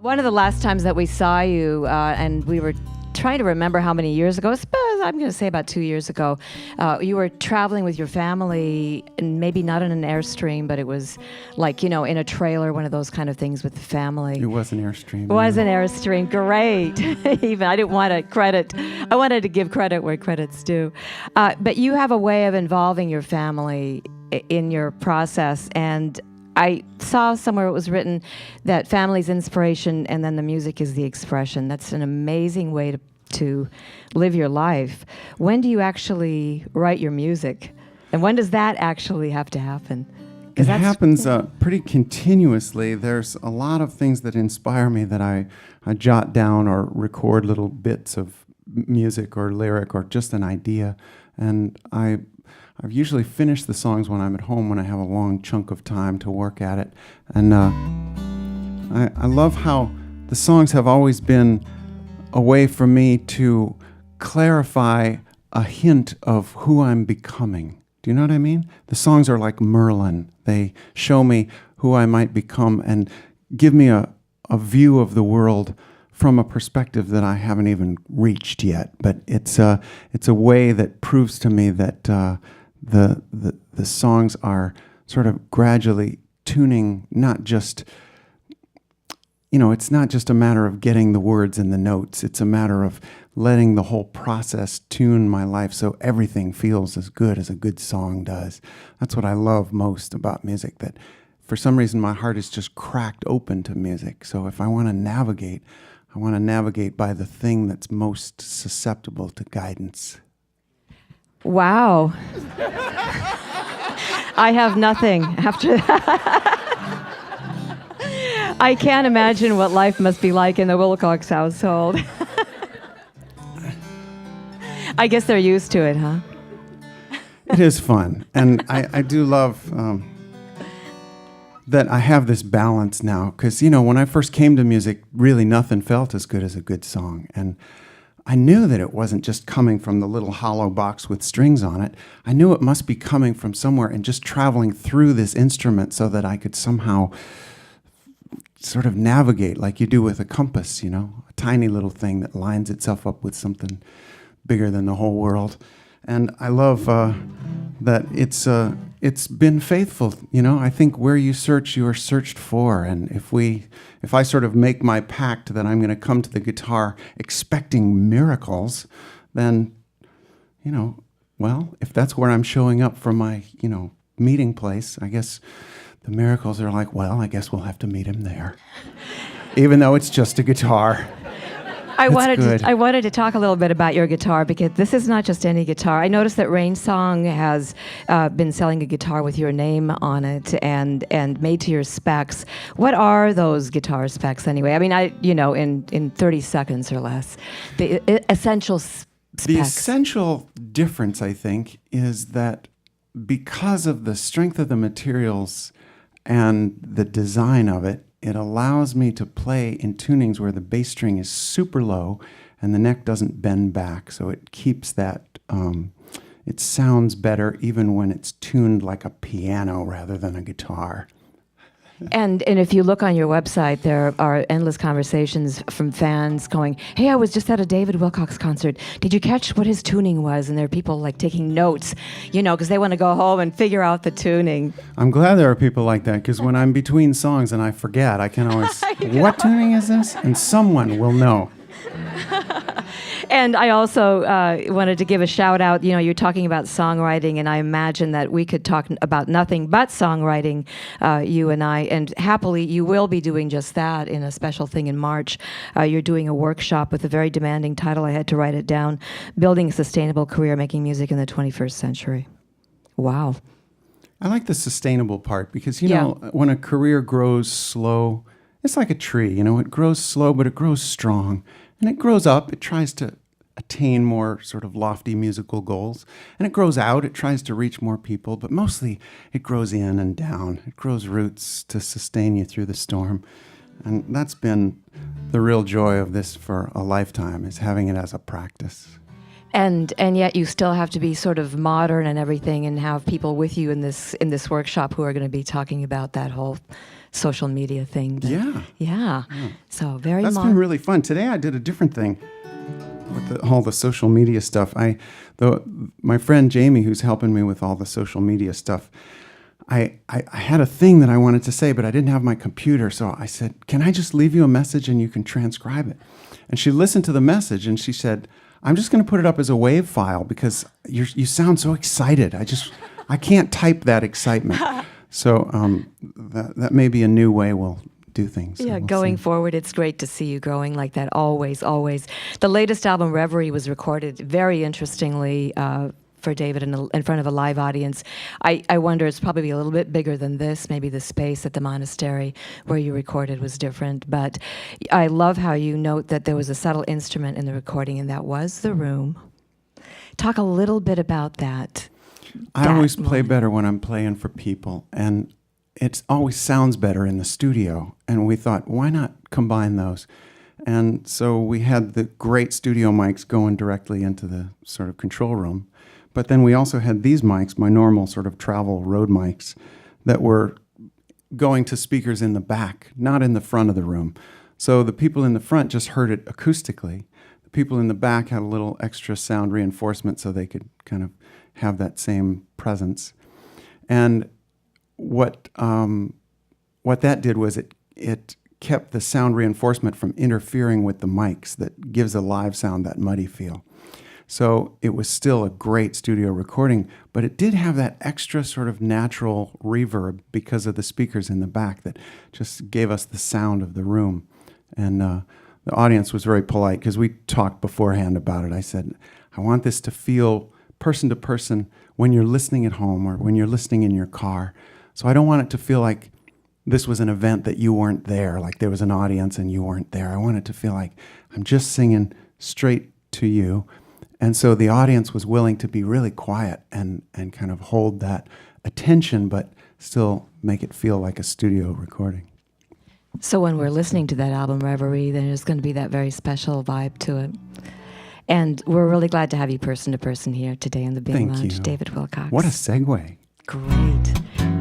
One of the last times that we saw you, and we were trying to remember how many years ago, I'm going to say about 2 years ago, you were traveling with your family, and maybe not on an Airstream, but it was like, in a trailer, one of those kind of things with the family. It was an Airstream. It was an Airstream. Great. Even I didn't want to credit. I wanted to give credit where credit's due. But you have a way of involving your family in your process, and I saw somewhere it was written that family's inspiration and then the music is the expression. That's an amazing way to live your life. When do you actually write your music? And when does that actually have to happen? It happens pretty continuously. There's a lot of things that inspire me that I jot down or record little bits of music or lyric or just an idea. And I've usually finished the songs when I'm at home, when I have a long chunk of time to work at it. And I love how the songs have always been a way for me to clarify a hint of who I'm becoming. Do you know what I mean? The songs are like Merlin. They show me who I might become and give me a view of the world from a perspective that I haven't even reached yet. But it's a way that proves to me that the songs are sort of gradually tuning, not just, it's not just a matter of getting the words and the notes. It's a matter of letting the whole process tune my life so everything feels as good as a good song does. That's what I love most about music, that for some reason my heart is just cracked open to music. So if I want to navigate, I want to navigate by the thing that's most susceptible to guidance. Wow. I have nothing after that. I can't imagine what life must be like in the Wilcox household. I guess they're used to it, huh? It is fun. And I do love that I have this balance now. Because, when I first came to music, really nothing felt as good as a good song. And I knew that it wasn't just coming from the little hollow box with strings on it. I knew it must be coming from somewhere and just traveling through this instrument so that I could somehow sort of navigate like you do with a compass, a tiny little thing that lines itself up with something bigger than the whole world. And I love that it's been faithful. I think where you search, you are searched for. And if I sort of make my pact that I'm going to come to the guitar expecting miracles, then, if that's where I'm showing up for my, meeting place, I guess the miracles are like, I guess we'll have to meet him there. Even though it's just a guitar. I wanted to talk a little bit about your guitar, because this is not just any guitar. I noticed that Rain Song has been selling a guitar with your name on it and made to your specs. What are those guitar specs anyway? I mean, in 30 seconds or less, the essential specs. The essential difference, I think, is that because of the strength of the materials and the design of it, it allows me to play in tunings where the bass string is super low and the neck doesn't bend back. So it keeps that, it sounds better even when it's tuned like a piano rather than a guitar. And if you look on your website, there are endless conversations from fans going, hey, I was just at a David Wilcox concert. Did you catch what his tuning was? And there are people like taking notes, because they want to go home and figure out the tuning. I'm glad there are people like that, because when I'm between songs and I forget, I can always, what tuning is this? And someone will know. And I also wanted to give a shout out. You're talking about songwriting, and I imagine that we could talk about nothing but songwriting, you and I. And happily, you will be doing just that in a special thing in March. You're doing a workshop with a very demanding title. I had to write it down: Building a Sustainable Career Making Music in the 21st Century. Wow. I like the sustainable part because, when a career grows slow, it's like a tree. It grows slow, but it grows strong. And it grows up, it tries to attain more sort of lofty musical goals. And it grows out, it tries to reach more people, but mostly it grows in and down. It grows roots to sustain you through the storm. And that's been the real joy of this for a lifetime, is having it as a practice. And yet you still have to be sort of modern and everything, and have people with you in this workshop who are going to be talking about that whole social media thing. Yeah. Yeah. So very That's been really fun. Today I did a different thing with all the social media stuff. My friend Jamie, who's helping me with all the social media stuff, I had a thing that I wanted to say, but I didn't have my computer. So I said, can I just leave you a message and you can transcribe it? And she listened to the message and she said, I'm just going to put it up as a WAV file because you sound so excited. I can't type that excitement. So that may be a new way we'll do things. Yeah, we'll going see. forward, it's great to see you growing like that, always, always. The latest album, Reverie, was recorded very interestingly for David in front of a live audience. I wonder, it's probably a little bit bigger than this. Maybe the space at the monastery where you recorded was different. But I love how you note that there was a subtle instrument in the recording, and that was the room. Talk a little bit about that. I always play better when I'm playing for people, and it always sounds better in the studio. And we thought, why not combine those? And so we had the great studio mics going directly into the sort of control room. But then we also had these mics, my normal sort of travel road mics, that were going to speakers in the back, not in the front of the room. So the people in the front just heard it acoustically. The people in the back had a little extra sound reinforcement so they could kind of have that same presence. And what that did was it kept the sound reinforcement from interfering with the mics that gives a live sound that muddy feel. So it was still a great studio recording, but it did have that extra sort of natural reverb because of the speakers in the back that just gave us the sound of the room. And the audience was very polite because we talked beforehand about it. I said, I want this to feel person to person when you're listening at home or when you're listening in your car. So I don't want it to feel like this was an event that you weren't there, like there was an audience and you weren't there. I want it to feel like I'm just singing straight to you. And so the audience was willing to be really quiet and kind of hold that attention, but still make it feel like a studio recording. So when we're listening to that album, Reverie, then there's going to be that very special vibe to it. And we're really glad to have you person to person here today in the Bing Lounge, you. David Wilcox. What a segue. Great.